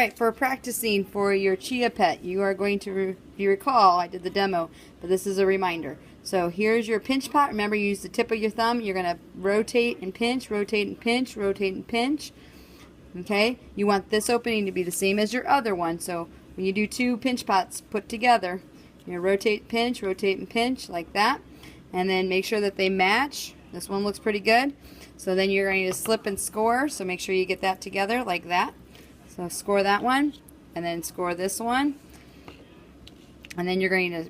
Alright, for practicing for your Chia pet, you are going to, if you recall, I did the demo, but this is a reminder. So here's your pinch pot. Remember, you use the tip of your thumb. You're going to rotate and pinch, rotate and pinch, rotate and pinch. Okay? You want this opening to be the same as your other one. So when you do two pinch pots put together, you rotate, pinch, rotate and pinch like that. And then make sure that they match. This one looks pretty good. So then you're going to slip and score. So make sure you get that together like that. So score that one, and then score this one, and then you're going to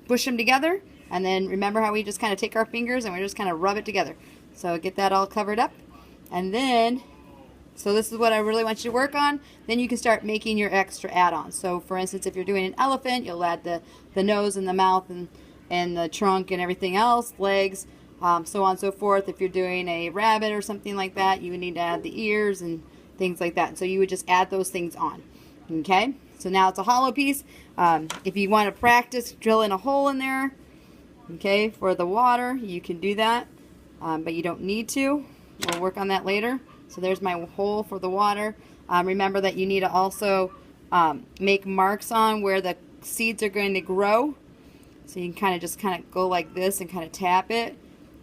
push them together, and then remember how we just kind of take our fingers and we just kind of rub it together. So get that all covered up, and then, so this is what I really want you to work on. Then you can start making your extra add-ons. So for instance, if you're doing an elephant, you'll add the nose and the mouth and the trunk and everything else, legs, so on and so forth. If you're doing a rabbit or something like that, you would need to add the ears and things like that. So you would just add those things on. Okay, so now it's a hollow piece. If you want to practice drilling a hole in there, okay, for the water, you can do that, but you don't need to. We'll work on that later. So there's my hole for the water. Remember that you need to also make marks on where the seeds are going to grow. So you can just kind of go like this and kind of tap it.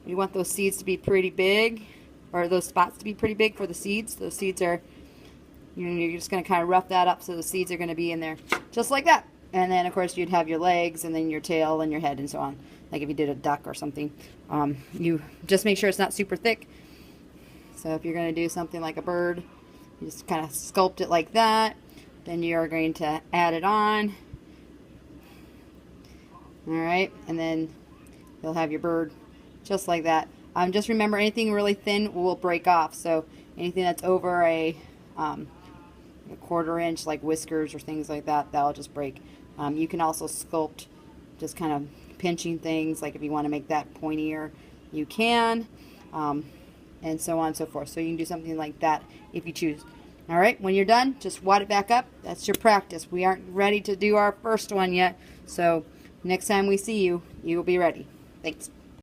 You want those seeds to be pretty big, or those spots to be pretty big for the seeds. Those seeds are, you're just going to kind of rough that up so the seeds are going to be in there just like that. And then of course you'd have your legs and then your tail and your head and so on, like if you did a duck or something. You just make sure it's not super thick. So if you're going to do something like a bird, you just kind of sculpt it like that. Then you're going to add it on. Alright, and then you'll have your bird just like that. Just remember, anything really thin will break off. So anything that's over a quarter-inch, like whiskers or things like that, that'll just break. You can also sculpt, just kind of pinching things, like if you want to make that pointier, you can, and so on and so forth. So you can do something like that if you choose. All right, when you're done, just wad it back up. That's your practice. We aren't ready to do our first one yet, so next time we see you, you will be ready. Thanks.